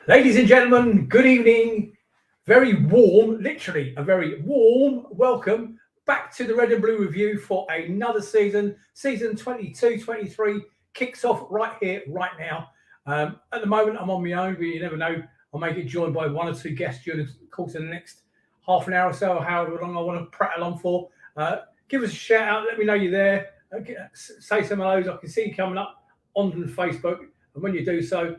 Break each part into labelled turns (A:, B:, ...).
A: Ladies and gentlemen, good evening. Very warm, literally a very warm welcome back to the Red and Blue Review for another season. Season 22-23 kicks off right here, right now. At the moment, I'm on my own, but you never know. I'll make it joined by one or two guests during the course of the next half an hour or so, or however long I want to prattle on for. Give us a shout out. Let me know you're there. Say some hellos. I can see you coming up on Facebook. And when you do so,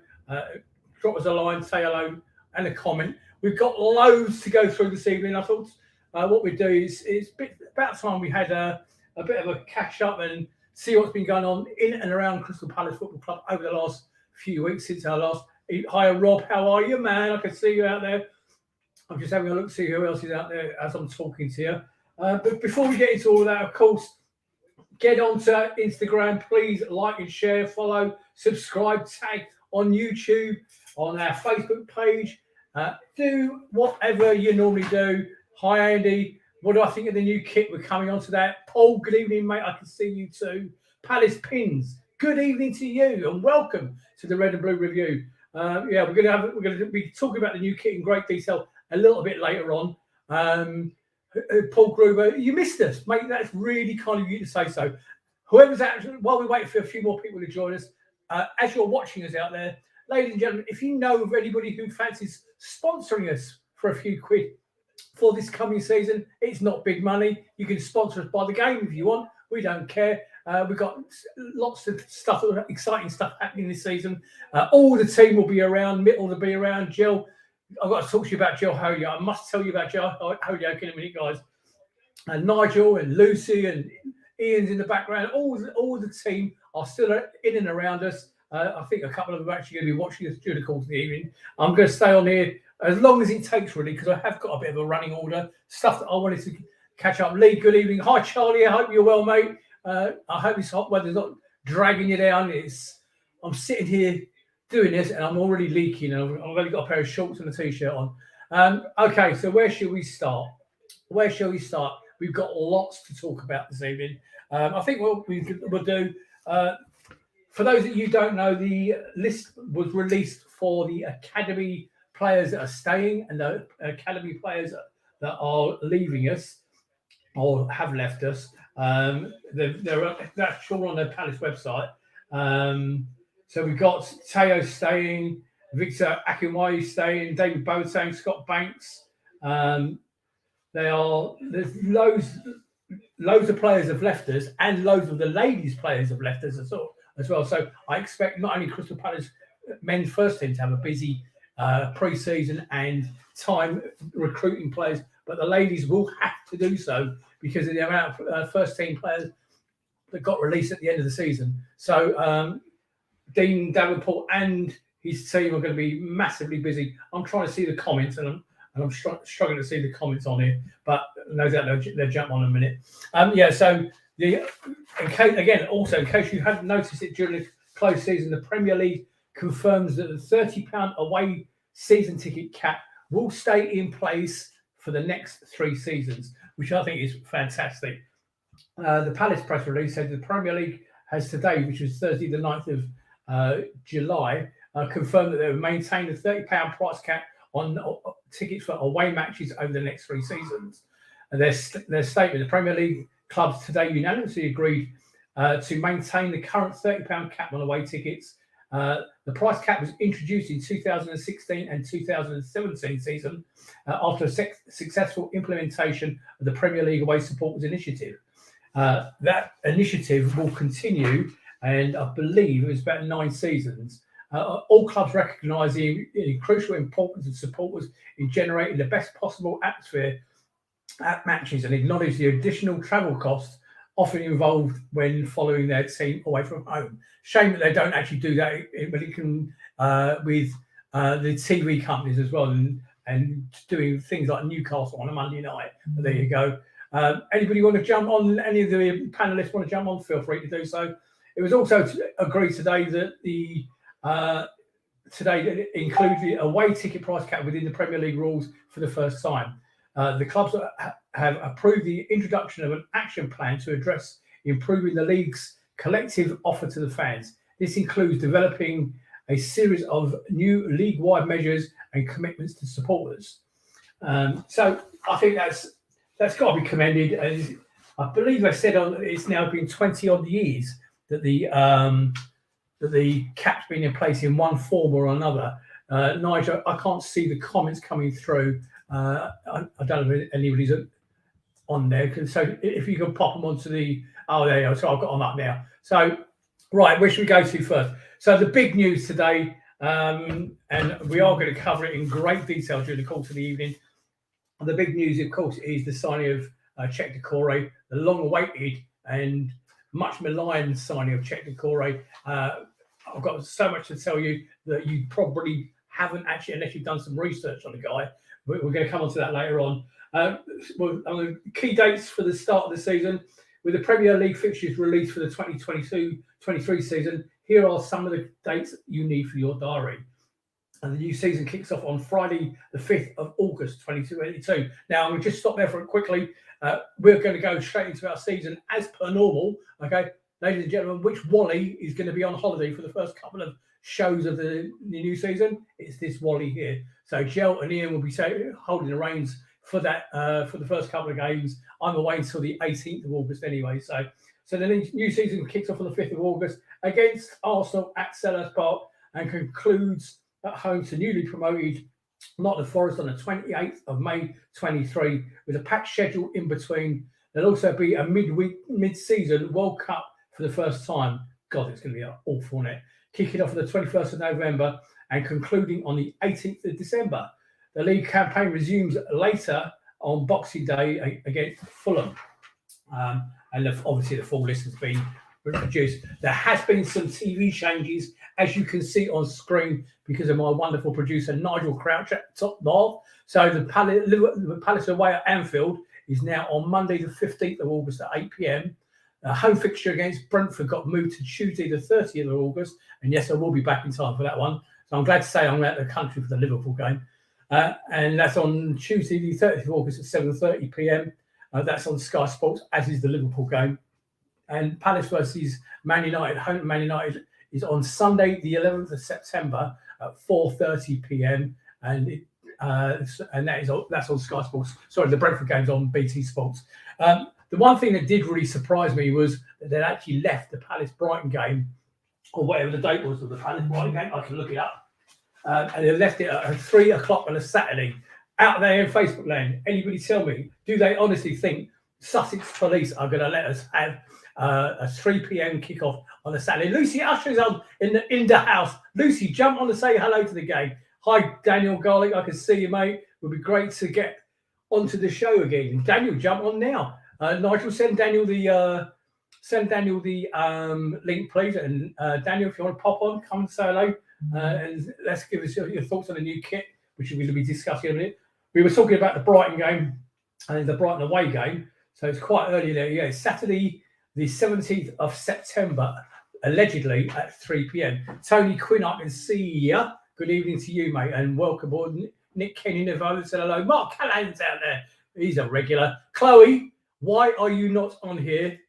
A: drop us a line, say hello, and a comment. We've got loads to go through this evening. I thought what we'd do is it's about time we had a bit of a catch up and see what's been going on in and around Crystal Palace Football Club over the last few weeks since our last. Hi, Rob. How are you, man? I can see you out there. I'm just having a look to see who else is out there as I'm talking to you. But before we get into all of that, of course, get onto Instagram. Please like and share, follow, subscribe, tag on YouTube, on our Facebook page. Do whatever you normally do. Hi, Andy. What do I think of the new kit? We're coming on to that. Paul, good evening, mate. I can see you too. Palace Pins, good evening to you and welcome to the Red and Blue Review. We're going to be talking about the new kit in great detail a little bit later on. Paul Gruber, you missed us, mate. That's really kind of you to say so. Whoever's actually, while we wait for a few more people to join us, as you're watching us out there, ladies and gentlemen, if you know of anybody who fancies sponsoring us for a few quid for this coming season, it's not big money. You can sponsor us by the game if you want. We don't care. We've got lots of stuff, exciting stuff happening this season. All the team will be around. Mitt will be around. Jill, I've got to talk to you about Jill Holyoke. I must tell you about Jill Holyoke in a minute, guys. And Nigel and Lucy and Ian's in the background. All the team are still in and around us. I think a couple of them are actually going to be watching us during the course of the evening. I'm going to stay on here as long as it takes, really, because I have got a bit of a running order. Stuff that I wanted to catch up. Lee, good evening. Hi, Charlie. I hope you're well, mate. I hope this hot weather's not dragging you down. I'm sitting here doing this and I'm already leaking. And I've only got a pair of shorts and a T-shirt on. Okay, so where shall we start? We've got lots to talk about this evening. I think what we'll do... for those that you don't know, the list was released for the academy players that are staying and the academy players that are leaving us or have left us. That's all on the Palace website. So we've got Teo staying, Victor Akinwumi staying, David Boateng, Scott Banks. There's loads of players have left us, and loads of the ladies' players have left us as well. So I expect not only Crystal Palace men's first team to have a busy pre-season and time recruiting players, but the ladies will have to do so because of the amount of first team players that got released at the end of the season. So Dean Davenport and his team are going to be massively busy. I'm trying to see the comments and I'm struggling to see the comments on here, but no doubt they'll jump on in a minute. So in case you hadn't noticed it during the close season, the Premier League confirms that the £30 away season ticket cap will stay in place for the next 3 seasons, which I think is fantastic. The Palace press release said the Premier League has today, which was Thursday the 9th of July, confirmed that they will maintain the £30 price cap on tickets for away matches over the next 3 seasons. And their statement, the Premier League clubs today unanimously agreed to maintain the current £30 cap on away tickets. The price cap was introduced in 2016 and 2017 season after a successful implementation of the Premier League Away Supporters Initiative. That initiative will continue, and I believe it was about 9 seasons. All clubs recognise the crucial importance of supporters in generating the best possible atmosphere at matches and acknowledge the additional travel costs often involved when following their team away from home. Shame that they don't actually do that, but it can with the TV companies as well and doing things like Newcastle on a Monday night. But there you go. Anybody want to jump on? Any of the panelists want to jump on? Feel free to do so. It was also agreed today that today includes the away ticket price cap within the Premier League rules for the first time. The clubs have approved the introduction of an action plan to address improving the league's collective offer to the fans. This includes developing a series of new league-wide measures and commitments to supporters. So I think that's got to be commended. As I believe I said it's now been 20 odd years that the cap's been in place in one form or another. Nigel, I can't see the comments coming through. I don't know if anybody's on there. So if you can pop them onto the... Oh, there you go. So I've got them up now. So, right, where should we go to first? So the big news today, and we are going to cover it in great detail during the course of the evening. And the big news, of course, is the signing of Cheick Doucouré, the long-awaited and much maligned signing of Cheick Doucouré. I've got so much to tell you that you probably haven't actually, unless you've done some research on the guy. We're going to come on to that later on. Key dates for the start of the season. With the Premier League fixtures released for the 2022-23 season, here are some of the dates you need for your diary. And the new season kicks off on Friday, the 5th of August, 2022. Now, I'm going to just stop there for it quickly. We're going to go straight into our season as per normal. Okay, ladies and gentlemen, which Wally is going to be on holiday for the first couple of shows of the new season? It's this Wally here. So Gel and Ian will be holding the reins for that for the first couple of games. I'm away until the 18th of August anyway. So the new season kicks off on the 5th of August against Arsenal at Selhurst Park and concludes at home to newly promoted Nottingham Forest on the 28th of May 23, with a packed schedule in between. There'll also be a mid-season World Cup for the first time. God, it's going to be awful, isn't it? Kicking off on the 21st of November and concluding on the 18th of December. The league campaign resumes later on Boxing Day against Fulham. And obviously the full list has been produced. There has been some TV changes, as you can see on screen, because of my wonderful producer, Nigel Crouch at the top half. So the Palace away at Anfield is now on Monday, the 15th of August at 8 p.m. A home fixture against Brentford got moved to Tuesday, the 30th of August. And yes, I will be back in time for that one. So I'm glad to say I'm out of the country for the Liverpool game. And that's on Tuesday, the 30th of August at 7:30 p.m. That's on Sky Sports, as is the Liverpool game. And Palace versus Man United, home to Man United, is on Sunday, the 11th of September at 4:30 p.m. And that's on Sky Sports. Sorry, the Brentford game's on BT Sports. The one thing that did really surprise me was that they'd actually left the Palace-Brighton game, or whatever the date was of the Palace-Brighton game. I can look it up. And they left it at 3 o'clock on a Saturday. Out there in Facebook land, anybody tell me, do they honestly think Sussex police are going to let us have a 3 p.m. kickoff on a Saturday? Lucy Usher's on in the house. Lucy, jump on and say hello to the game. Hi, Daniel Garlick. I can see you, mate. It would be great to get onto the show again. Daniel, jump on now. Nigel, send Daniel the link, please. And Daniel, if you want to pop on, come and say hello. And let's give us your thoughts on the new kit, which we're going to be discussing in a minute. We were talking about the Brighton game and the Brighton away game. So it's quite early there. Yeah, it's Saturday, the 17th of September, allegedly at 3 p.m. Tony Quinn, I can see you. Good evening to you, mate, and welcome aboard. Nick Kenny Neville said hello. Mark Callahan's out there. He's a regular. Chloe, why are you not on here?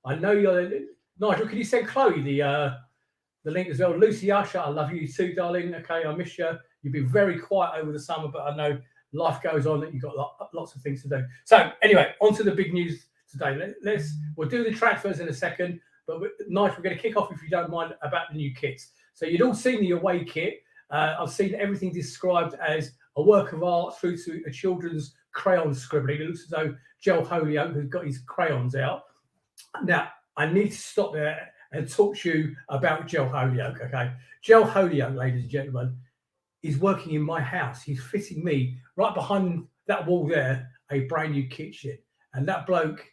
A: I know you're... Nigel, can you send Chloe the link as well? Lucy Usher, I love you too, darling. Okay, I miss you. You've been very quiet over the summer, but I know life goes on and you've got lots of things to do. So anyway, on to the big news today. We'll do the transfers in a second, but Nigel, we're going to kick off, if you don't mind, about the new kits. So you'd all seen the away kit. I've seen everything described as a work of art through to a children's crayon scribbling. It looks as though Joel Holyoke has got his crayons out. Now, I need to stop there and talk to you about Joel Holyoke, okay? Joel Holyoke, ladies and gentlemen, is working in my house. He's fitting me right behind that wall there a brand new kitchen. And that bloke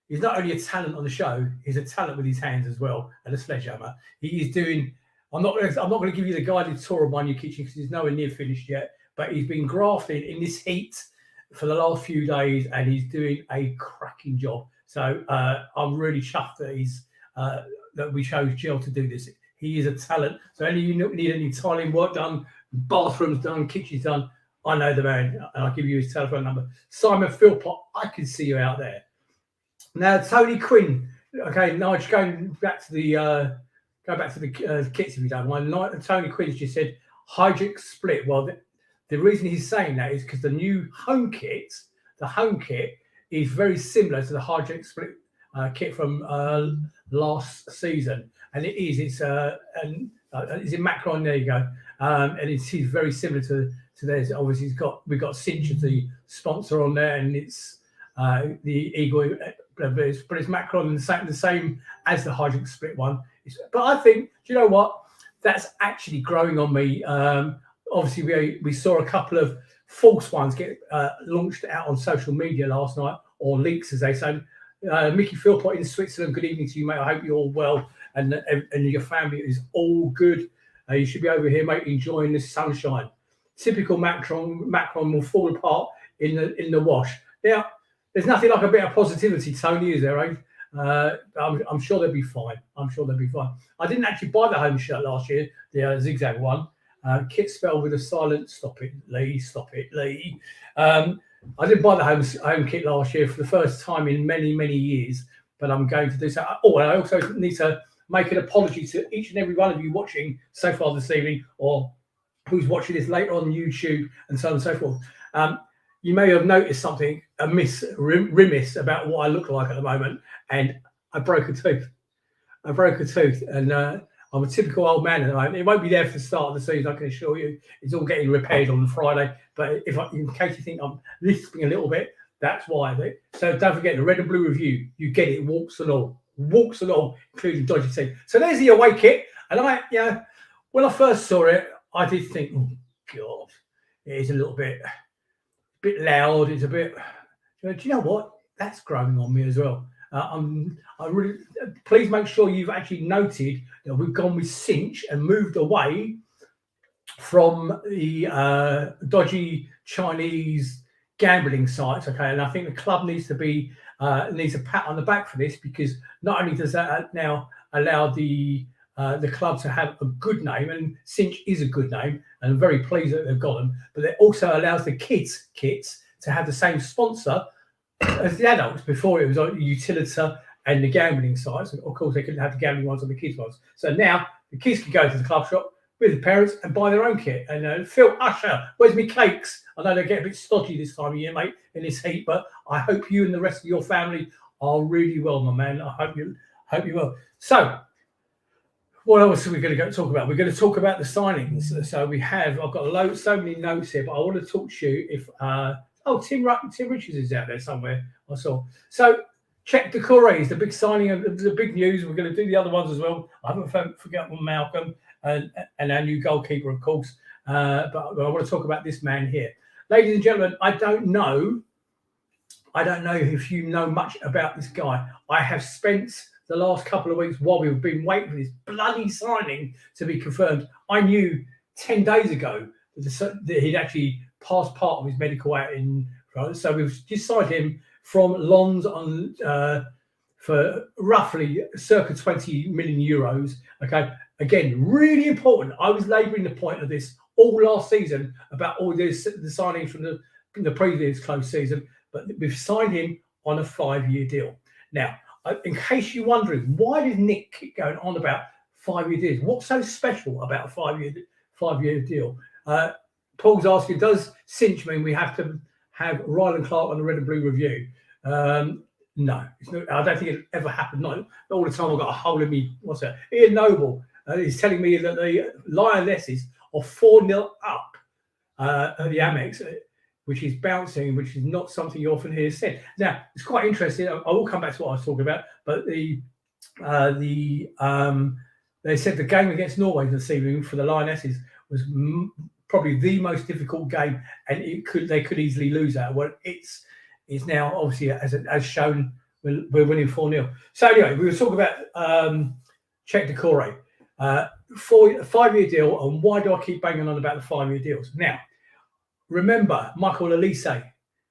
A: is not only a talent on the show, he's a talent with his hands as well, and a sledgehammer. He is doing... I'm not going to give you the guided tour of my new kitchen because he's nowhere near finished yet, but he's been grafting in this heat for the last few days and he's doing a cracking job. So I'm really chuffed that that we chose Jill to do this. He is a talent. So any of you need any tiling work done, bathrooms done, kitchens done, I know the man, and I'll give you his telephone number. Simon Philpott, I can see you out there. Now, Tony Quinn, Okay, Nigel, going back to the kits, if you don't mind. Tony Quinn's just said Hydric split. Well, the reason he's saying that is because the new the home kit, is very similar to the Hydric split kit from last season, and it is. It's is it Macron? There you go. And it's very similar to theirs. Obviously, we've got Cinch as the sponsor on there, and it's the Eagle, but it's Macron, the same as the Hydric split one. But I think, do you know what? That's actually growing on me. Obviously, we saw a couple of false ones get launched out on social media last night, or leaks, as they say. Mickey Philpott in Switzerland. Good evening to you, mate. I hope you're all well and your family is all good. You should be over here, mate, enjoying this sunshine. Typical Macron will fall apart in the wash. Now, there's nothing like a bit of positivity, Tony, is there, eh? I'm sure they'll be fine. I didn't actually buy the home shirt last year, the zigzag one. Kit spelled with a silent stop it, Lee. I didn't buy the home kit last year for the first time in many, many years, but I'm going to do so. Oh, and I also need to make an apology to each and every one of you watching so far this evening, or who's watching this later on YouTube and so on and so forth. You may have noticed something remiss about what I look like at the moment, and I broke a tooth. And I'm a typical old man at the moment. It won't be there for the start of the season, I can assure you. It's all getting repaired on Friday. But in case you think I'm lisping a little bit, that's why. So don't forget the red and blue review. You get it, walks and all, including Dodgy Team. So there's the away kit. And when I first saw it, I did think, oh God, it is a little bit loud. It's a bit. Do you know what? That's growing on me as well. I really please make sure you've actually noted that we've gone with Cinch and moved away from the dodgy Chinese gambling sites. Okay, and I think the club needs a pat on the back for this, because not only does that now allow the club to have a good name, and Cinch is a good name, and I'm very pleased that they've got them, but it also allows the kits to have the same sponsor as the adults. Before, it was like Utilita and the gambling sites. Of course, they couldn't have the gambling ones on the kids' ones. So now the kids can go to the club shop with the parents and buy their own kit. And Phil Usher, where's me cakes? I know they get a bit stodgy this time of year, mate, in this heat, but I hope you and the rest of your family are really well, my man. I hope you will. So, what else are we going to talk about? We're going to talk about the signings. So I've got so many notes here, but I want to talk to you if Tim Richards is out there somewhere, I saw. So Check Decore is the big signing of the big news. We're going to do the other ones as well. I haven't forgotten Malcolm and our new goalkeeper, of course. But I want to talk about this man here. Ladies and gentlemen, I don't know if you know much about this guy. I have spent the last couple of weeks, while we've been waiting for this bloody signing to be confirmed, I knew 10 days ago that he'd actually passed part of his medical out in France. So we've just signed him from Lens for roughly circa 20 million euros. Okay, again, really important. I was labouring the point of this all last season about all the signings from the previous close season, but we've signed him on a 5-year deal. Now, in case you're wondering, why did Nick keep going on about 5-year deals? What's so special about a 5-year deal? Paul's asking, does Cinch mean we have to have Ryland Clark on the red and blue review? No, it's not, I don't think it ever happened. Not all the time. I've got a hole in me. What's that? Ian Noble is telling me that the Lionesses are 4-0 up at the Amex, which is bouncing, which is not something you often hear said. Now, it's quite interesting. I will come back to what I was talking about, but they said the game against Norway this evening for the Lionesses was probably the most difficult game, and they could easily lose that. Well, it's now obviously as shown we're winning 4-0. So anyway, we were talking about Check Decore, 5-year deal, and why do I keep banging on about the 5-year deals? Now, remember Michael Elise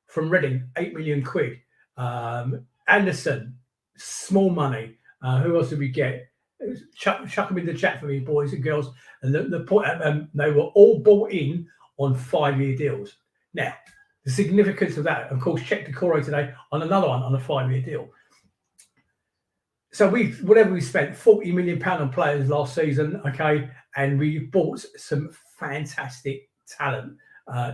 A: from Reading, 8 million quid. Anderson, small money. Who else did we get? Chuck them in the chat for me, boys and girls. And the point, they were all bought in on 5-year deals. Now, the significance of that, of course, Check Decore today on another one on a 5-year deal. So whatever we spent, £40 million on players last season, okay, and we bought some fantastic talent,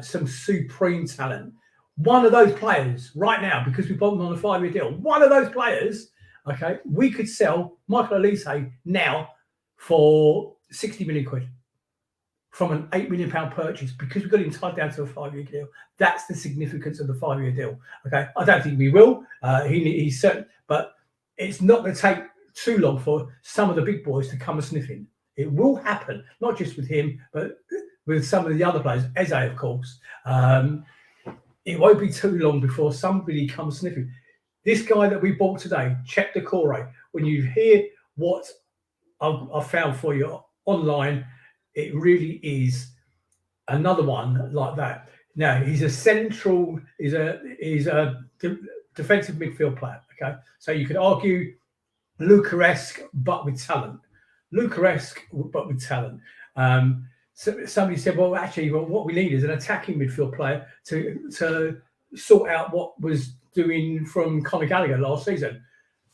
A: some supreme talent. One of those players right now, because we bought them on a 5-year deal, one of those players, okay, we could sell Michael Elise now for 60 million quid from an £8 million purchase because we got him tied down to a 5-year deal. That's the significance of the 5-year deal. Okay, I don't think we will. He's certain, but it's not going to take too long for some of the big boys to come and sniff him. It will happen, not just with him, but with some of the other players, Eze, of course. It won't be too long before somebody comes sniffing. This guy that we bought today, Cheick Doucouré, when you hear what I've found for you online, it really is another one like that. Now, he's a defensive midfield player, okay? So you could argue Lukaresque, but with talent. Lukaresque, but with talent. So somebody said, well, actually, what we need is an attacking midfield player to sort out what was doing from Conor Gallagher last season.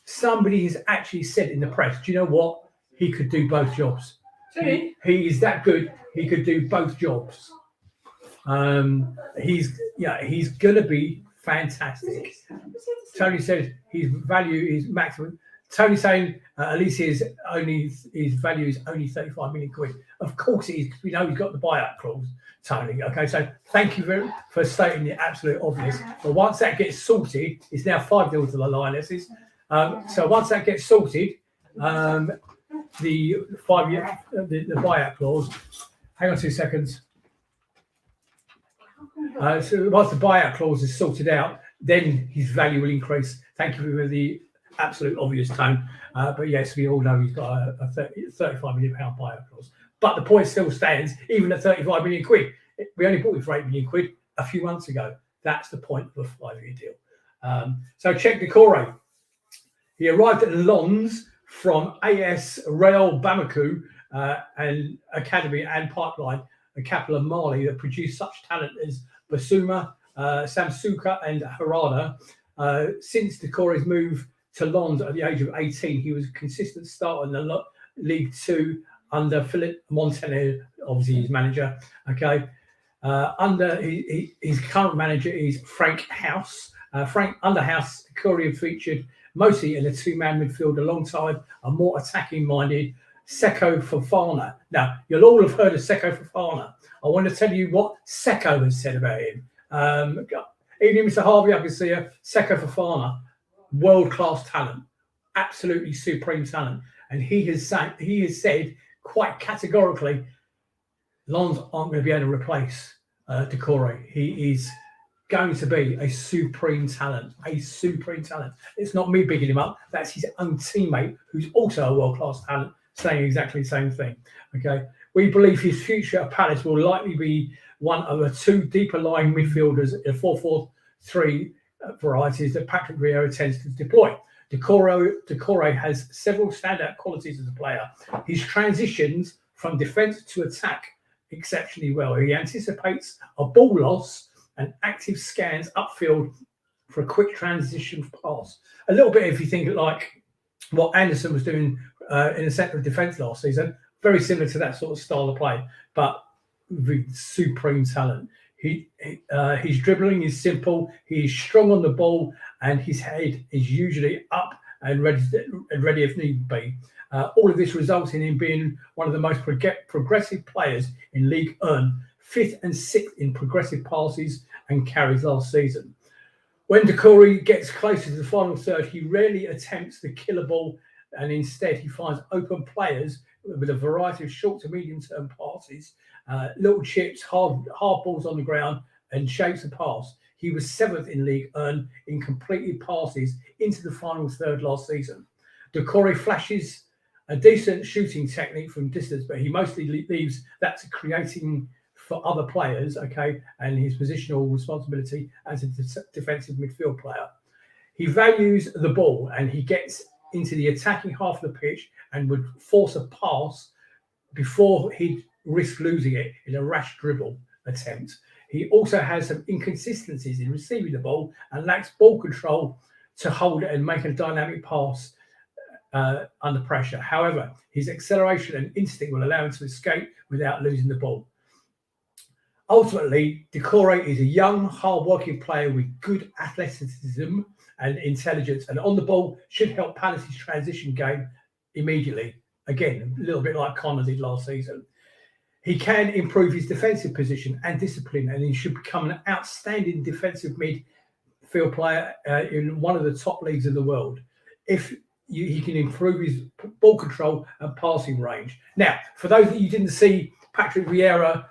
A: Somebody has actually said in the press, do you know what? He could do both jobs. He is that good. He could do both jobs. He's going to be fantastic. Tony said his value is maximum. Tony saying Elise's his value is only 35 million quid. Of course it is, because we know he's got the buyout clause, Tony. Okay, so thank you for stating the absolute obvious. But once that gets sorted, it's now 5-0 to the Lionesses. So once that gets sorted, the 5-year the buyout clause. Hang on 2 seconds. So once the buyout clause is sorted out, then his value will increase. Thank you for the absolute obvious tone. But yes, we all know he's got a 35 million pound buyout clause. But the point still stands, even at 35 million quid. We only bought him for 8 million quid a few months ago. That's the point of a 5-year deal. So Cheick Doucouré. He arrived at Lens from AS Real Bamako and Academy and Pipeline, a capital of Mali that produced such talent as Basuma, Samsuka and Harada. Since Doucouré's move to Lens at the age of 18, he was a consistent starter in the League Two under Philippe Montanier, obviously his manager. Okay, under his current manager is Frank House. Under House, Doucouré featured mostly in a two-man midfield alongside a more attacking-minded Seko Fofana. Now, you'll all have heard of Seko Fofana. I want to tell you what Seko has said about him. Even Mr. Harvey, I can see Seko Fofana, world-class talent, absolutely supreme talent. And he has said quite categorically, Lens aren't going to be able to replace Doucouré. He is going to be a supreme talent, It's not me bigging him up. That's his own teammate, who's also a world-class talent, saying exactly the same thing. Okay, we believe his future at Palace will likely be one of the two deeper-lying midfielders in 4-4-3 varieties that Patrick Vieira tends to deploy. Doucouré has several standout qualities as a player. His transitions from defence to attack exceptionally well. He anticipates a ball loss and active scans upfield for a quick transition pass. A little bit, if you think like what Anderson was doing in the centre of defence last season, very similar to that sort of style of play, but with supreme talent. His dribbling is simple. He's strong on the ball, and his head is usually up and ready if need be. All of this results in him being one of the most progressive players in Ligue 1, 5th and 6th in progressive passes and carries last season. When Doucouré gets closer to the final third, he rarely attempts the killer ball, and instead he finds open players with a variety of short to medium-term passes, little chips, hard balls on the ground, and shapes of pass. He was 7th in Ligue 1 in completed passes into the final third last season. Doucouré flashes a decent shooting technique from distance, but he mostly leaves that to creating for other players, okay, and his positional responsibility as a defensive midfield player. He values the ball, and he gets into the attacking half of the pitch and would force a pass before he'd risk losing it in a rash dribble attempt. He also has some inconsistencies in receiving the ball and lacks ball control to hold it and make a dynamic pass. under pressure. However, his acceleration and instinct will allow him to escape without losing the ball. Ultimately, Doucouré is a young, hard-working player with good athleticism and intelligence, and on the ball should help Palace's transition game immediately. Again, a little bit like Connor did last season. He can improve his defensive position and discipline, and he should become an outstanding defensive midfield player in one of the top leagues in the world. If he can improve his ball control and passing range. Now, for those that you didn't see Patrick Vieira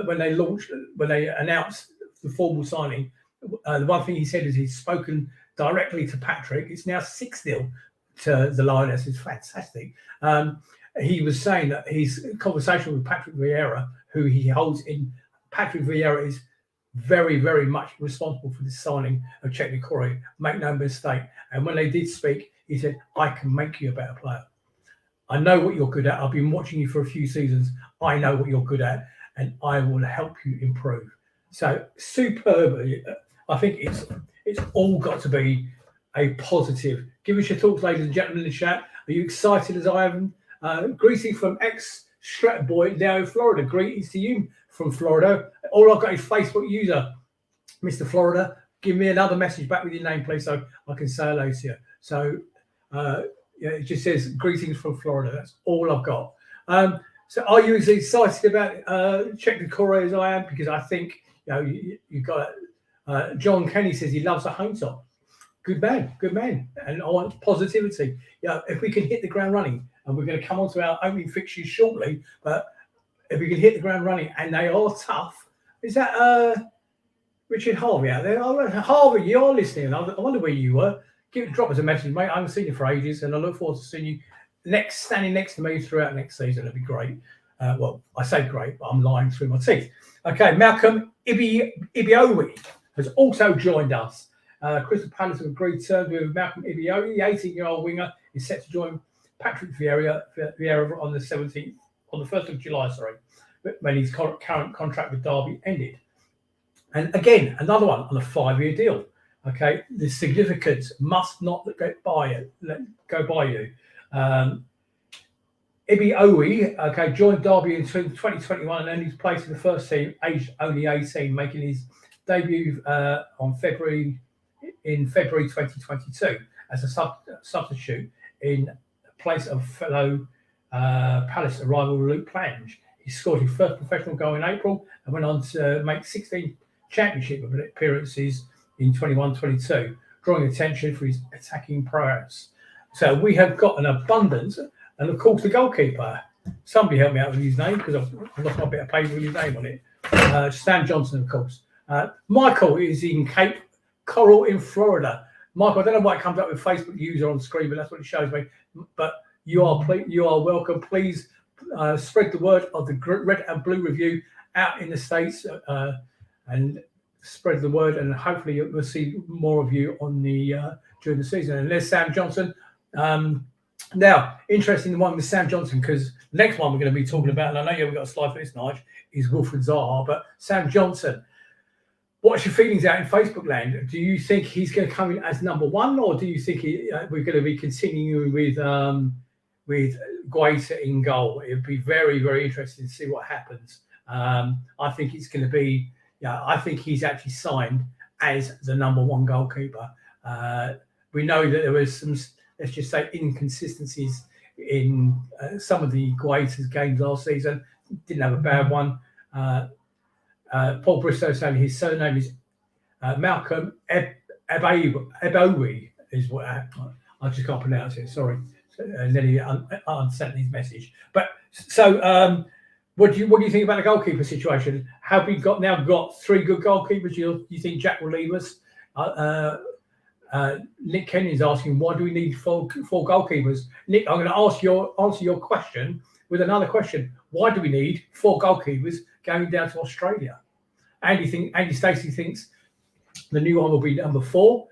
A: when they announced the formal signing, the one thing he said is he's spoken directly to Patrick. It's now 6-0 to the Lioness. It's fantastic. He was saying that his conversation with Patrick Vieira, who he holds in, Patrick Vieira is very, very much responsible for the signing of Cheick Doucouré. Make no mistake. And when they did speak, he said, I can make you a better player. I know what you're good at. I've been watching you for a few seasons. I know what you're good at, and I will help you improve. So superb. I think it's all got to be a positive. Give us your thoughts, ladies and gentlemen, in the chat. Are you excited as I am? Greeting from ex-Strat boy now in Florida. Greetings to you from Florida. All I've got is Facebook user, Mr. Florida. Give me another message back with your name, please, so I can say hello to you. So it just says greetings from Florida. That's all I've got. So are you as excited about Cheick Doucouré as I am? Because I think you got John Kenny says he loves a home top. Good man. And I want positivity. If we can hit the ground running, and we're going to come on to our opening fixtures shortly, but if we can hit the ground running and they are tough, is that Richard Harvey out there? Harvey, you're listening. I wonder where you were. Drop us a message, mate. I haven't seen you for ages, and I look forward to seeing you standing next to me throughout next season. It'll be great. Well, I say great, but I'm lying through my teeth. Okay, Malcolm Ibiowi has also joined us. Crystal Palace have agreed terms with Malcolm Ibiowi. The 18-year-old winger is set to join Patrick Vieira on the 1st of July, when his current contract with Derby ended. And again, another one on a 5-year deal. Okay, the significance must not go by you. Ibiowi, joined Derby in 2021 and earned his place in the first team, aged only 18, making his debut in February 2022 as a substitute in place of fellow Palace arrival Luke Plange. He scored his first professional goal in April and went on to make 16 championship appearances in 21-22, drawing attention for his attacking prowess. So we have got an abundance, and of course the goalkeeper. Somebody help me out with his name because I've lost my bit of paper with his name on it. Sam Johnson, of course. Michael is in Cape Coral in Florida. Michael, I don't know why it comes up with Facebook user on screen, but that's what it shows me. But you are welcome. Please spread the word of the Red and Blue Review out in the States and spread the word, and hopefully we'll see more of you on the during the season. And there's Sam Johnson. Now, interesting one with Sam Johnson, because the next one we're going to be talking about, and I know you haven't got a slide for this, Nige, is Wilfried Zaha, but Sam Johnson. What's your feelings out in Facebook land? Do you think he's going to come in as number one, or do you think we're going to be continuing with Guaita in goal? It'd be very, very interesting to see what happens. I think it's going to be. I think he's actually signed as the number one goalkeeper. We know that there was some, let's just say, inconsistencies in some of the Guaita's games last season. Didn't have a bad one. Paul Bristow saying his surname is Malcolm Ibiowi is what I just can't pronounce it. Sorry, and then he unsent his message. But so. What do you think about the goalkeeper situation? Have we got three good goalkeepers? You think Jack will leave us? Nick Kenny is asking, why do we need four goalkeepers? Nick, I'm going to answer your question with another question. Why do we need 4 goalkeepers going down to Australia? Andy Stacey thinks the new one will be number 4.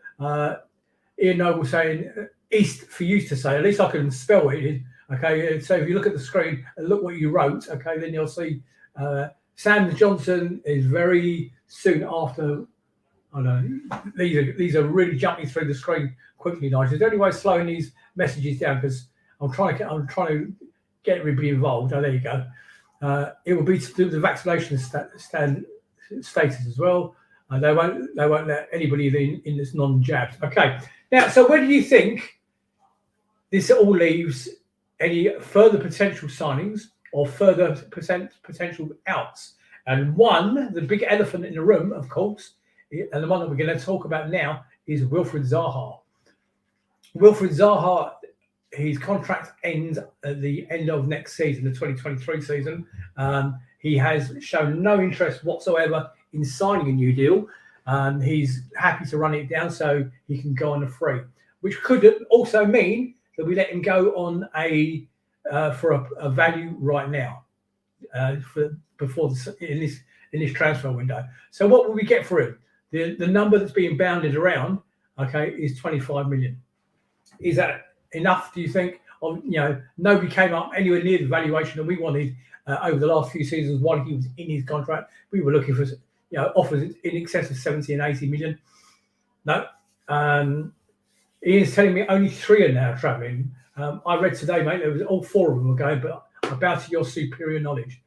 A: Ian Noble saying East for you to say. At least I can spell it. Okay, so if you look at the screen and look what you wrote, okay, then you'll see Sam Johnson is very soon after. I know these are really jumping through the screen quickly, Nigel. Is there any way of slowing these messages down? Because I'm trying to get everybody involved. Oh, there you go. It will be to do with the vaccination status as well. They won't let anybody in that's non-jabbed. Okay. Now, so where do you think this all leaves any further potential signings or further potential outs? And the big elephant in the room, of course, and the one that we're going to talk about now is Wilfried Zaha. Wilfried Zaha, his contract ends at the end of next season, the 2023 season. He has shown no interest whatsoever in signing a new deal. He's happy to run it down so he can go on a free, which could also mean that we let him go on for a value right now in this transfer window. So what will we get for him? The number that's being bounded around, okay, is 25 million. Is that enough, do you think? Nobody came up anywhere near the valuation that we wanted over the last few seasons while he was in his contract. We were looking for offers in excess of 70 and 80 million. No. Ian's telling me only 3 are now travelling. I read today, mate, there was all 4 of them were going, but I bow to your superior knowledge.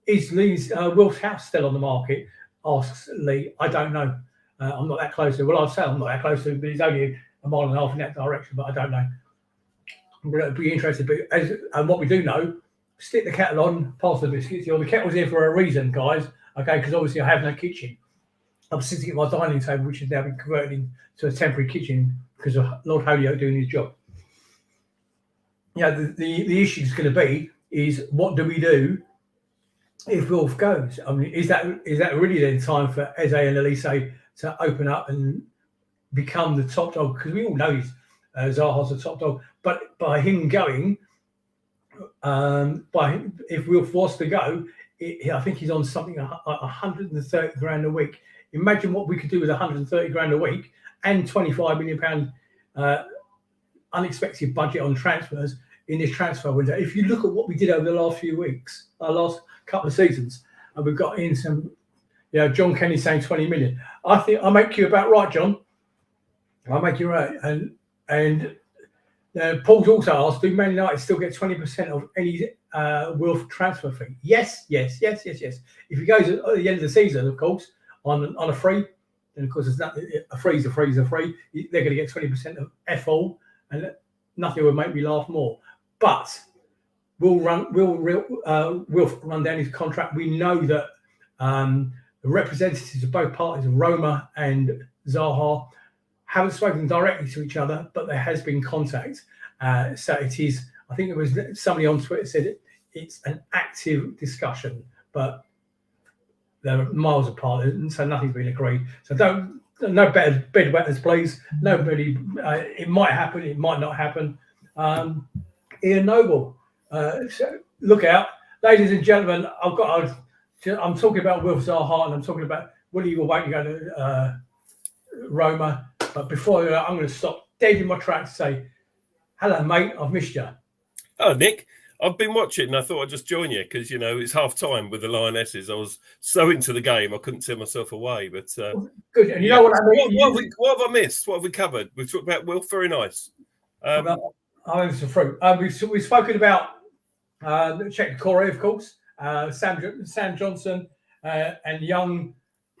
A: Is Wilf's house still on the market? Asks Lee. I don't know. I'm not that close to it. Well, I'd say I'm not that close to it, but it's only a mile and a half in that direction, but I don't know. I'm going to be interested. But and what we do know, stick the kettle on, pass the biscuits. The kettle's here for a reason, guys. Okay, because obviously I have no kitchen. I'm sitting at my dining table, which has now been converted into a temporary kitchen because of Lord Holyoke doing his job. The issue is going to be is what do we do if Wilf goes? I mean, is that really then time for Eze and Elise to open up and become the top dog? Because we all know Zaha's the top dog, but by him going, if Wilf was to go, I think he's on something like 130 grand a week. Imagine what we could do with 130 grand a week and 25 million pound unexpected budget on transfers in this transfer window. If you look at what we did over the last few weeks, our last couple of seasons, and we've got in some, John Kenny saying 20 million. I think I'll make you about right, John. I'll make you right. And Paul's also asked, do Man United still get 20% of any Wilf transfer fee? Yes. If he goes at the end of the season, of course, on a free, then of course a free is a free. They're going to get 20% of FO, and nothing would make me laugh more. But Wilf run down his contract. We know that the representatives of both parties, Roma and Zaha, haven't spoken directly to each other, but there has been contact. So it is, I think it was somebody on Twitter said it's an active discussion, but they're miles apart, and so nothing's been agreed. So no bed wetters, please. Nobody, it might happen, it might not happen. Ian Noble, so look out. Ladies and gentlemen, I'm talking about Wilf Zaha, and I'm talking about Willie will wait to go to Roma. But before I'm going to stop dead in my tracks to say, hello, mate, I've missed you.
B: Oh, Nick, I've been watching and I thought I'd just join you because, it's half time with the Lionesses. I was so into the game, I couldn't tear myself away. But
A: good. And you know what I mean?
B: What have I missed? What have we covered? We've talked about Wilf, very nice.
A: I'm having some fruit. We've spoken about Czech Corey, of course, Sam Johnson, and young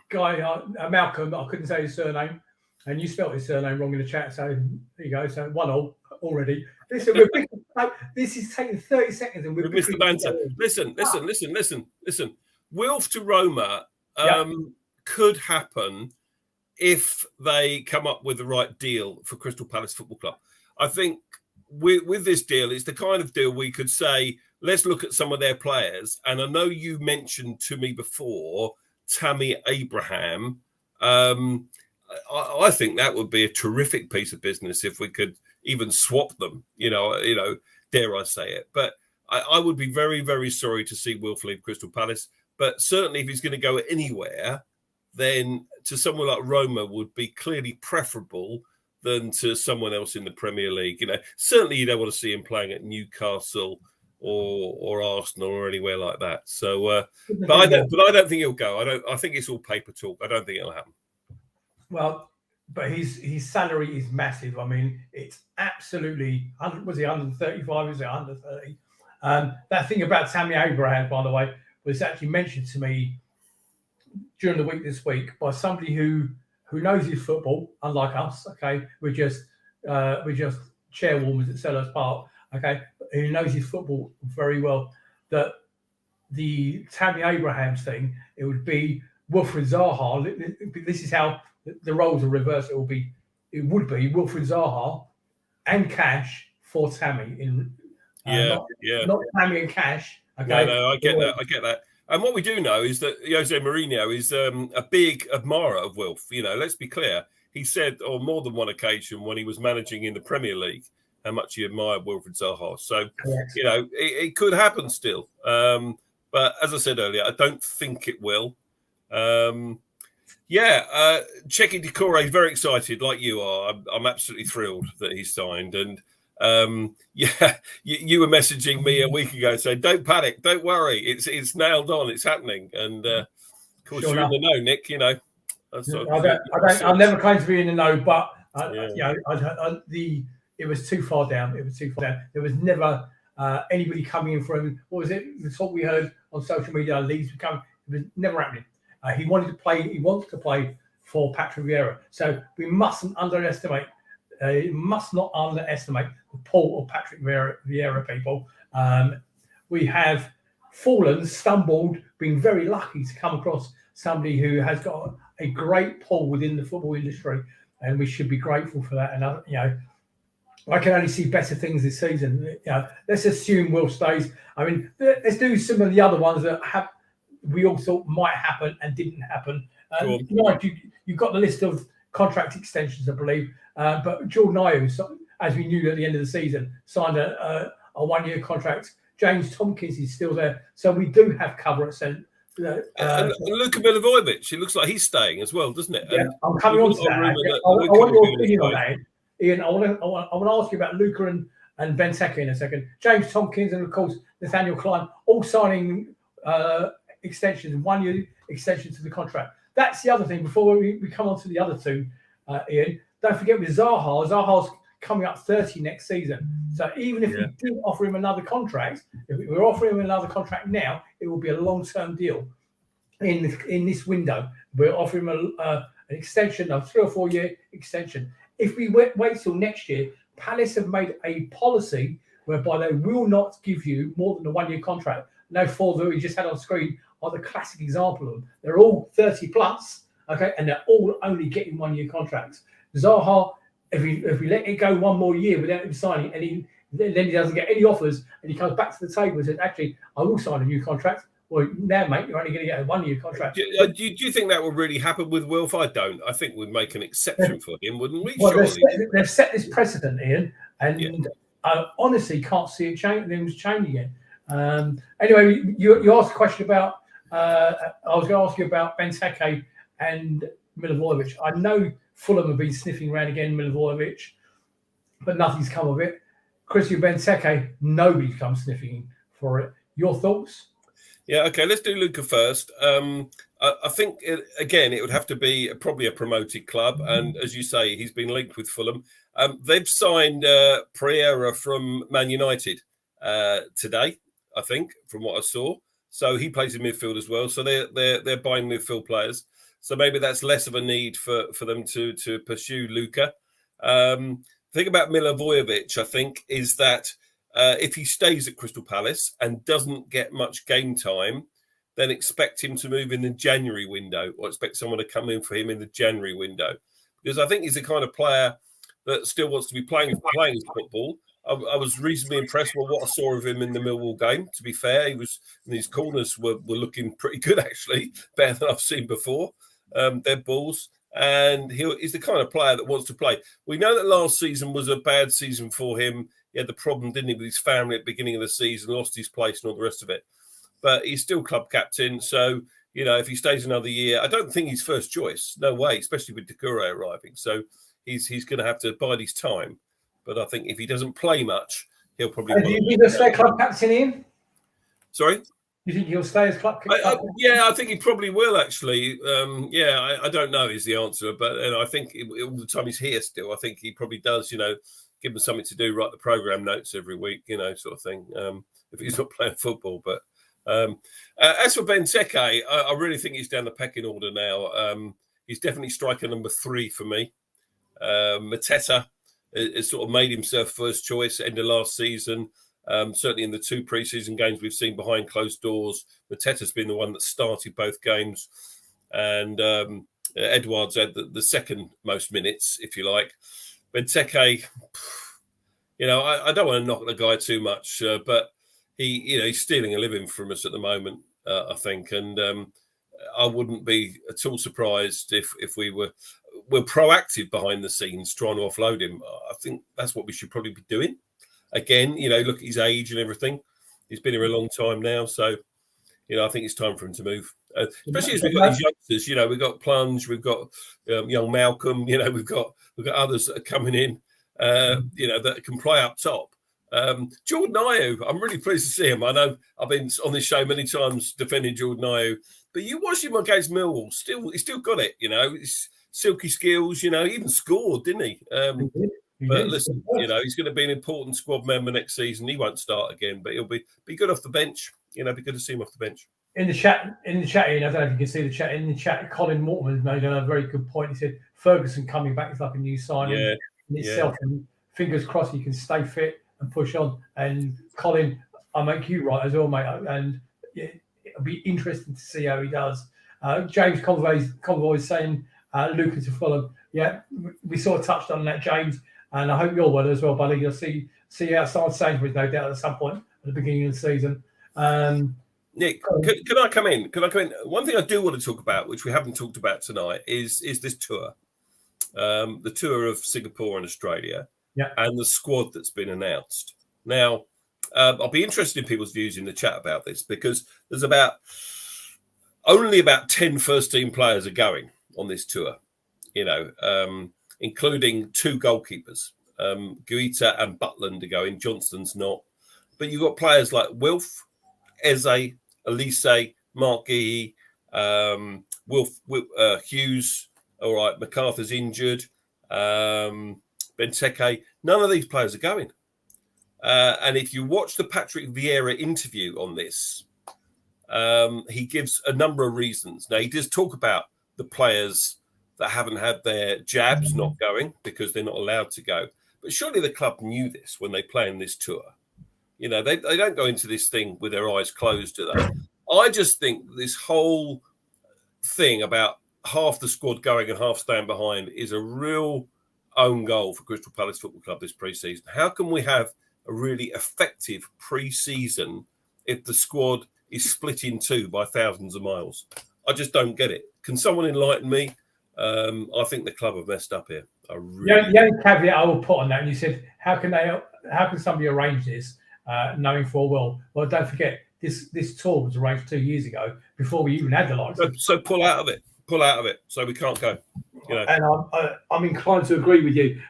A: guy, Malcolm, I couldn't say his surname. And you spelt his surname wrong in the chat, so there you go. So 1-1 already. Listen, this is taking 30 seconds, and we've
B: missed the banter. Listen. Wilf to Roma could happen if they come up with the right deal for Crystal Palace Football Club. I think with this deal, it's the kind of deal we could say, let's look at some of their players. And I know you mentioned to me before Tammy Abraham. I think that would be a terrific piece of business if we could even swap them, dare I say it. But I would be very, very sorry to see Wilf leave Crystal Palace. But certainly if he's going to go anywhere, then to someone like Roma would be clearly preferable than to someone else in the Premier League. Certainly you don't want to see him playing at Newcastle or Arsenal or anywhere like that. So, but I don't think he'll go. I think it's all paper talk. I don't think it'll happen.
A: Well, but his salary is massive. I mean, it's absolutely, was he 135? Was it 130? That thing about Tammy Abraham, by the way, was actually mentioned to me during the week this week by somebody who knows his football, unlike us. Okay, we're just chairwarmers at Sellers Park. Okay, who knows his football very well. That the Tammy Abrahams thing, it would be Wilfried Zaha. This is how the roles are reversed. It would be Wilfried Zaha and Cash for Tammy in not Tammy and Cash. Okay,
B: no, I get that. And what we do know is that Jose Mourinho is a big admirer of Wilf. Let's be clear. He said on more than one occasion when he was managing in the Premier League how much he admired Wilfried Zaha. So, it could happen still. But as I said earlier, I don't think it will. Cheikhou Doucouré is very excited, like you are. I'm absolutely thrilled that he's signed. And you were messaging me a week ago saying, "Don't panic, don't worry, it's nailed on, it's happening." And of course, you're in the know, Nick.
A: I never claim to be in the know, but it was too far down. There was never anybody coming in from, what was it? The talk we heard on social media, Leeds would come. It was never happening. He wanted to play. He wants to play for Patrick Vieira. So we must not underestimate the pull of Patrick Vieira, people. We have stumbled, been very lucky to come across somebody who has got a great pull within the football industry, and we should be grateful for that. And I can only see better things this season. Let's assume Will stays. I mean, let's do some of the other ones that we all thought might happen and didn't happen. You've got the list of contract extensions, I believe. But Jordan Ayew, as we knew at the end of the season, signed a 1-year contract. James Tompkins is still there. So we do have cover at centre.
B: And Luka Milivojevic, it looks like he's staying as well, doesn't it?
A: Yeah, I'm coming on to that. I want your opinion on that, Ian. I want to ask you about Luka and Benteke in a second. James Tompkins and, of course, Nathaniel Klein, all signing extensions, 1-year extensions to the contract. That's the other thing. Before we come on to the other two, Ian, don't forget with Zaha's coming up 30 next season. So even if we do offer him another contract, if we're offering him another contract now, it will be a long-term deal in this window. We're offering him an extension, a 3 or 4 year extension. If we wait till next year, Palace have made a policy whereby they will not give you more than a 1-year contract. No, 4 that we just had on screen are the classic example of them. They're all 30 plus, okay, and they're all only getting 1-year contracts. Zaha, if we let it go 1 more year without him signing, and then he doesn't get any offers, and he comes back to the table and says, "Actually, I will sign a new contract." Well, now, mate, you're only going to get a 1-year contract.
B: Do you think that will really happen with Wilf? I don't. I think we'd make an exception for him, wouldn't we?
A: Well, they've set this precedent, Ian, and I honestly can't see it change again. Anyway, you asked a question about. I was going to ask you about Benteke and Milivojevic. I know Fulham have been sniffing around again, Milivojevic, but nothing's come of it. Christian Benteke, nobody's come sniffing for it. Your thoughts?
B: Yeah, okay, let's do Luka first. I think, it would have to be probably a promoted club. And as you say, he's been linked with Fulham. They've signed Pereira from Man United today, I think, from what I saw. So he plays in midfield as well. So they're buying midfield players. So maybe that's less of a need for them to pursue Luka. The thing about Milivojevic, I think, is that if he stays at Crystal Palace and doesn't get much game time, then expect him to move in the January window, or expect someone to come in for him in the January window. Because I think he's the kind of player that still wants to be playing his football. I was reasonably impressed with what I saw of him in the Millwall game. To be fair, his corners were looking pretty good, actually, better than I've seen before. Dead balls. And he's the kind of player that wants to play. We know that last season was a bad season for him. He had the problem, didn't he, with his family at the beginning of the season, lost his place and all the rest of it. But he's still club captain. So, if he stays another year, I don't think he's first choice. No way, especially with Doucouré arriving. So he's going to have to bide his time. But I think if he doesn't play much, he'll probably...
A: Do you think he'll stay club captain in?
B: Sorry?
A: You think he'll stay as club?
B: I think he probably will actually. I don't know is the answer, but I think all the time he's here still, I think he probably does. Give him something to do, write the program notes every week, sort of thing. If he's not playing football, but as for Benteke, I really think he's down the pecking order now. He's definitely striker number 3 for me. Mateta has sort of made himself first choice end of last season. Certainly in the 2 pre-season games we've seen behind closed doors, Mateta's been the one that started both games, and Edouard's had the second most minutes, if you like. Benteke, I don't want to knock the guy too much, but he's stealing a living from us at the moment, I think, and I wouldn't be at all surprised if we're proactive behind the scenes trying to offload him. I think that's what we should probably be doing. Again, look at his age and everything. He's been here a long time now, so I think it's time for him to move. Especially as we've got these youngsters. We've got Plunge, we've got young Malcolm. We've got others that are coming in. That can play up top. Jordan Ayew, I'm really pleased to see him. I know I've been on this show many times defending Jordan Ayew, but you watched him against Millwall. He still got it. His silky skills. He even scored, didn't he? But listen, he's going to be an important squad member next season. He won't start again, but he'll be good off the bench. Be good to see him off the bench.
A: In the chat, I don't know if you can see the chat. In the chat, Colin Mortimer made a very good point. He said Ferguson coming back is like a new signing in itself, and fingers crossed he can stay fit and push on. And Colin, I'll make you right as well, mate. And it'll be interesting to see how he does. James Convoy is saying Lucas to Fulham. Yeah, we sort of touched on that, James. And I hope you're well as well, buddy. You'll see you outside Sainsbury's, no doubt, at some point at the beginning of the season.
B: Nick, can I come in? One thing I do want to talk about, which we haven't talked about tonight, is this tour. The tour of Singapore and Australia, and the squad that's been announced. Now, I'll be interested in people's views in the chat about this, because there's only about 10 first-team players are going on this tour, including 2 goalkeepers. Guita and Butland are going. Johnston's not. But you've got players like Wilf, Eze, Elise, Mark Gee, Hughes. All right, MacArthur's injured. Benteke. None of these players are going. And if you watch the Patrick Vieira interview on this, he gives a number of reasons. Now, he does talk about the players that haven't had their jabs not going because they're not allowed to go. But surely the club knew this when they play in this tour. They don't go into this thing with their eyes closed, do they? I just think this whole thing about half the squad going and half staying behind is a real own goal for Crystal Palace Football Club this pre-season. How can we have a really effective pre-season if the squad is split in 2 by thousands of miles? I just don't get it. Can someone enlighten me? I think the club have messed up here. The
A: only caveat I will put on that, and you said, how can somebody arrange this, knowing full well, don't forget, this tour was arranged 2 years ago before we even had the license. So
B: pull out of it. So we can't go.
A: And I'm inclined to agree with you.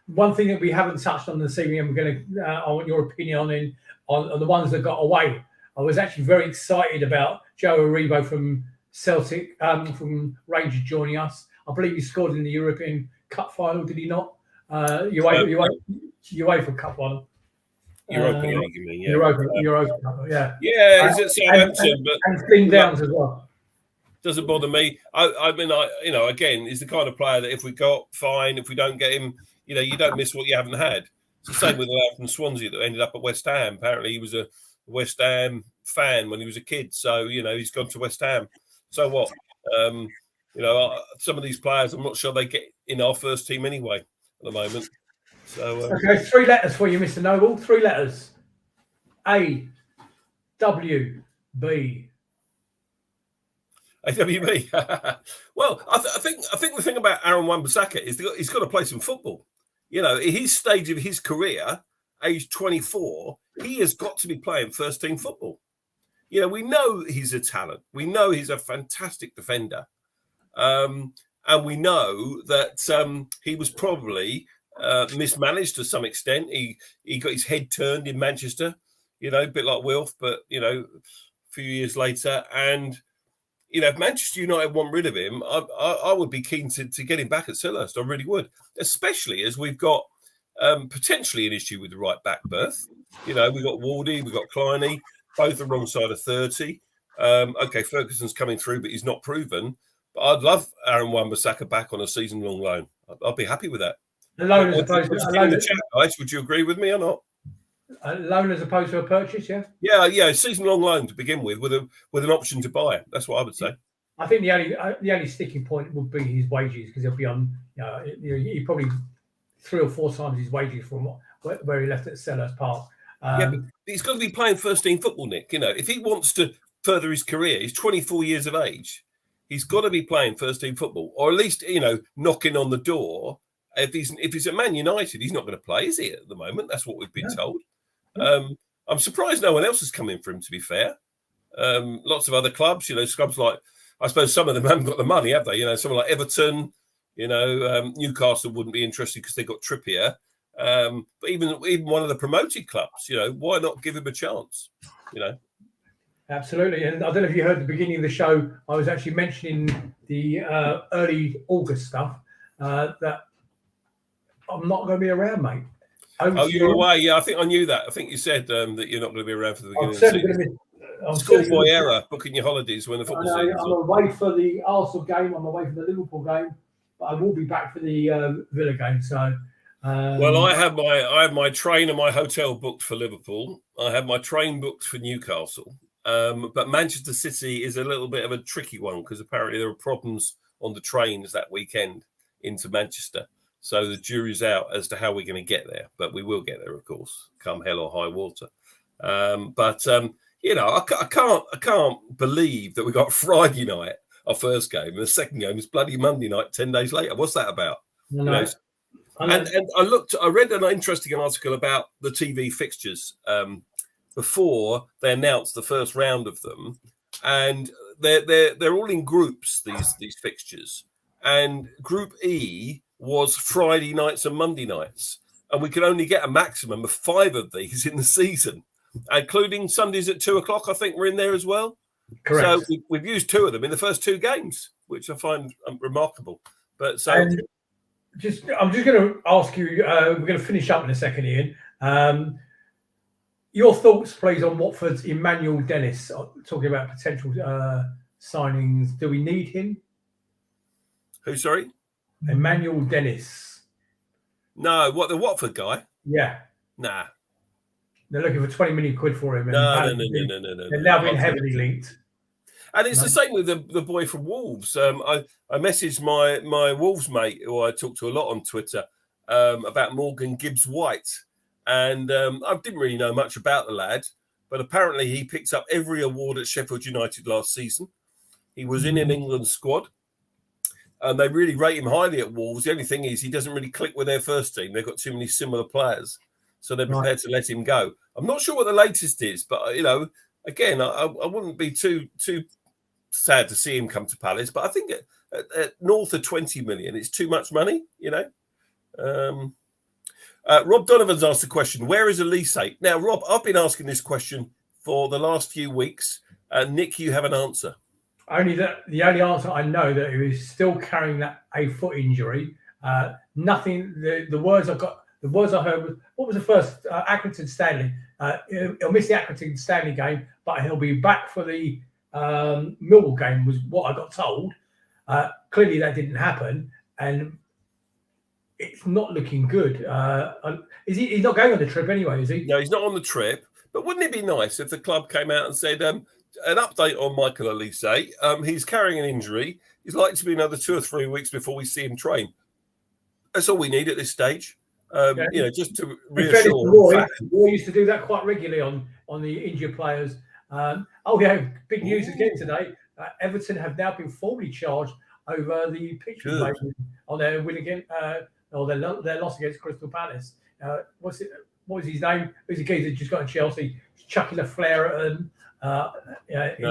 A: One thing that we haven't touched on this evening, and I want your opinion on the ones that got away. I was actually very excited about Joe Aribo from Celtic, from Rangers joining us. I believe he scored in the European Cup final, did he not? UEFA Cup final.
B: Europa League, you mean? Yeah.
A: Europa Cup, yeah.
B: Yeah, is it Southampton?
A: And Finn Downs as well.
B: Doesn't bother me. I mean, again, he's the kind of player that if we got, fine. If we don't get him, you don't miss what you haven't had. It's the same with the lad from Swansea that ended up at West Ham. Apparently, he was a West Ham fan when he was a kid. So, he's gone to West Ham. So what? Some of these players, I'm not sure they get in our first team anyway at the moment. So
A: okay, 3 letters for you, Mr. Noble. 3 letters. A, W, B.
B: AWB. Well, I think the thing about Aaron Wan-Bissaka is he's got to play some football. At his stage of his career, age 24, he has got to be playing first team football. We know he's a talent. We know he's a fantastic defender. And we know that he was probably mismanaged to some extent. He got his head turned in Manchester, a bit like Wilf, but, few years later. And, if Manchester United want rid of him, I would be keen to get him back at Selhurst. I really would, especially as we've got potentially an issue with the right back berth. We've got Wardy, we've got Kleiny, both the wrong side of 30. Okay, Ferguson's coming through, but he's not proven. But I'd love Aaron Wan-Bissaka back on a season-long loan. I'd be happy with that.
A: A loan as opposed to a loan.
B: Guys, would you agree with me or not?
A: A loan as opposed to a purchase, yeah.
B: Yeah, season-long loan to begin with an option to buy. That's what I would say.
A: I think the only sticking point would be his wages, because he'll be on. He probably 3 or 4 times his wages from where he left at Selhurst Park.
B: But he's got to be playing first-team football, Nick. If he wants to further his career, he's 24 years of age. He's got to be playing first-team football, or at least knocking on the door. If he's at Man United, he's not going to play, is he? At the moment, that's what we've been told. I'm surprised no one else has come in for him. To be fair, lots of other clubs, clubs like, I suppose some of them haven't got the money, have they? Someone like Everton, Newcastle wouldn't be interested because they got Trippier. But even one of the promoted clubs, why not give him a chance?
A: Absolutely. And I don't know if you heard the beginning of the show, I was actually mentioning the early August stuff, that I'm not going to be around, mate.
B: You're away? Yeah, I think I knew that. I think you said that you're not going to be around for the beginning of the season. Schoolboy error, booking your holidays when the football season.
A: I'm away for the Arsenal game. I'm away for the Liverpool game, but I will be back for the Villa game. So,
B: well, I have my train and my hotel booked for Liverpool. I have my train booked for Newcastle. But Manchester City is a little bit of a tricky one because apparently there are problems on the trains that weekend into Manchester. So the jury's out as to how we're going to get there. But we will get there, of course, come hell or high water. I can't believe that we got Friday night, our first game, and the second game is bloody Monday night, 10 days later. What's that about?
A: No.
B: And I read an interesting article about the TV fixtures before they announced the first round of them, and they're all in groups, these fixtures, and Group E was Friday nights and Monday nights, and we can only get a maximum of 5 of these in the season, including Sundays at 2:00. I think we're in there as well.
A: Correct.
B: So we've used 2 of them in the first 2 games, which I find remarkable. But so
A: I'm just going to ask you. We're going to finish up in a second, Ian. Your thoughts, please, on Watford's Emmanuel Dennis, talking about potential signings. Do we need him?
B: Who? Sorry,
A: Emmanuel Dennis.
B: No, what, the Watford guy?
A: Yeah.
B: Nah.
A: They're looking for 20 million quid for him.
B: No.
A: They're now being heavily linked.
B: And it's the same with the boy from Wolves. I messaged my Wolves mate, who I talk to a lot on Twitter, about Morgan Gibbs-White. And I didn't really know much about the lad, but apparently he picked up every award at Sheffield United last season. He was in an England squad. And they really rate him highly at Wolves. The only thing is he doesn't really click with their first team. They've got too many similar players. So they're prepared to let him go. I'm not sure what the latest is, but, again, I wouldn't be too sad to see him come to Palace. But I think at north of 20 million, it's too much money, Rob Donovan's asked the question, where is Elise? Now, Rob, I've been asking this question for the last few weeks. Nick, you have an answer.
A: The only answer I know that he was still carrying a foot injury. Nothing. The words I heard was, what was the first? Accrington Stanley. He'll miss the Accrington Stanley game, but he'll be back for the Millwall game, was what I got told. Clearly, that didn't happen, and it's not looking good. He's not going on the trip anyway, is he?
B: No, he's not on the trip. But wouldn't it be nice if the club came out and said, an update on Michael Elise? He's carrying an injury. He's likely to be another 2 or 3 weeks before we see him train. That's all we need at this stage. Just to reassure.
A: Roy used to do that quite regularly on the injured players. Big news again today. Everton have now been formally charged over the pitch invasion on their win against, or their loss against Crystal Palace. What was his name? Who's the geezer that just got to Chelsea? He's chucking a flare at them.
B: No,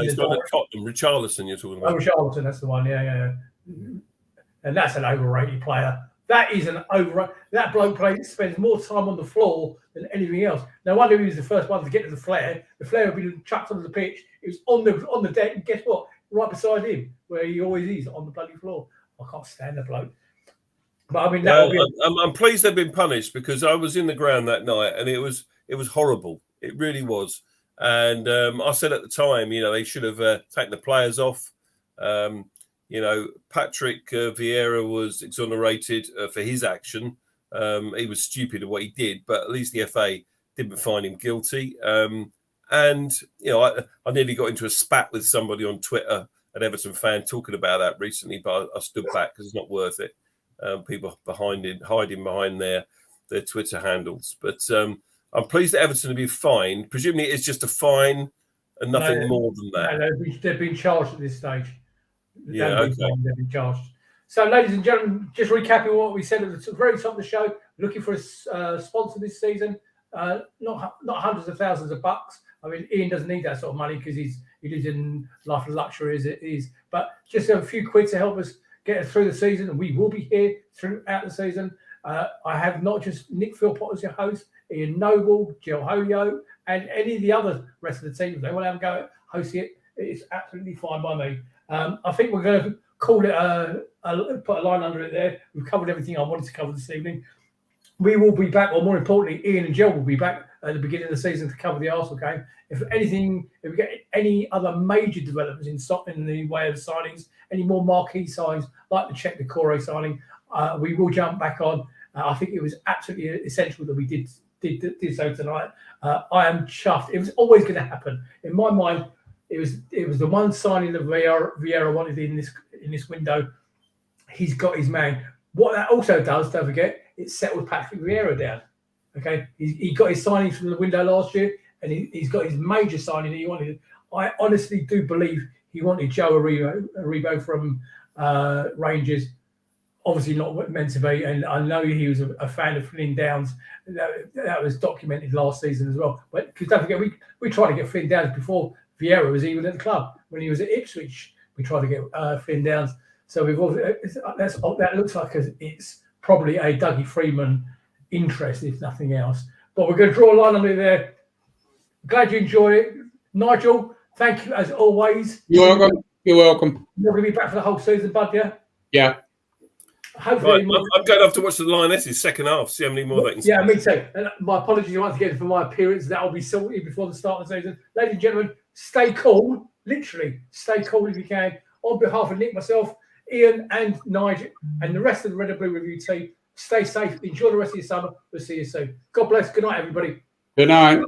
B: he's got a Tottenham. Richarlison, you're talking about.
A: Oh, Richarlison, that's the one. Yeah. And that's an overrated player. That is an over. That bloke spends more time on the floor than anything else. No wonder he was the first one to get to the flare. The flare had been chucked onto the pitch. It was on the deck, and guess what? Right beside him, where he always is, on the bloody floor. I can't stand the bloke. But I mean,
B: I'm pleased they've been punished, because I was in the ground that night and it was horrible. It really was. And I said at the time, they should have taken the players off. Patrick Vieira was exonerated for his action. He was stupid at what he did, but at least the FA didn't find him guilty. I nearly got into a spat with somebody on Twitter, an Everton fan, talking about that recently, but I stood back because it's not worth it. People hiding behind their Twitter handles. But I'm pleased that Everton have been fined. Presumably it's just a fine and nothing more than that.
A: No, they've been charged at this stage.
B: Yeah, okay.
A: They've been charged. So, ladies and gentlemen, just recapping what we said at the very top of the show, looking for a sponsor this season. Not hundreds of thousands of bucks. I mean, Ian doesn't need that sort of money because he lives in life of luxury as it is. But just a few quid to help us get us through the season, and we will be here throughout the season. I have not just Nick Philpott as your host, Ian Noble, Jill Holyo, and any of the other rest of the team. If they want to have a go at hosting it, it's absolutely fine by me. I think we're going to call it, put a line under it there. We've covered everything I wanted to cover this evening. We will be back, or more importantly, Ian and Jill will be back at the beginning of the season to cover the Arsenal game. If we get any other major developments in the way of signings, any more marquee signs like the Czech Decore signing, we will jump back on. I think it was absolutely essential that we did so tonight. I am chuffed. It was always going to happen. In my mind, it was the one signing that Vieira wanted in this window. He's got his man. What that also does, don't forget, it settled Patrick Vieira down. Okay, he got his signings from the window last year, and he's got his major signing that he wanted. I honestly do believe he wanted Joe Aribo from Rangers. Obviously not meant to be, and I know he was a fan of Flynn Downs. That was documented last season as well. But because don't forget, we tried to get Flynn Downs before Vieira was even at the club. When he was at Ipswich, we tried to get Flynn Downs. So that looks like it's probably a Dougie Freeman interest, if nothing else. But we're going to draw a line under there. Glad you enjoyed it. Nigel, thank you as always.
C: You're welcome. You're welcome.
A: You're going to be back for the whole season, bud, yeah?
C: Yeah.
A: Hopefully,
B: right, I'm going to have to watch the Lionesses second half, see how many more they can
A: score. Yeah, me too. And my apologies once again for my appearance. That will be sorted before the start of the season. Ladies and gentlemen, stay cool. Literally, stay cool if you can. On behalf of Nick, myself, Ian and Nigel, and the rest of the Red and Blue Review team, stay safe. Enjoy the rest of your summer. We'll see you soon. God bless. Good night, everybody.
C: Good night.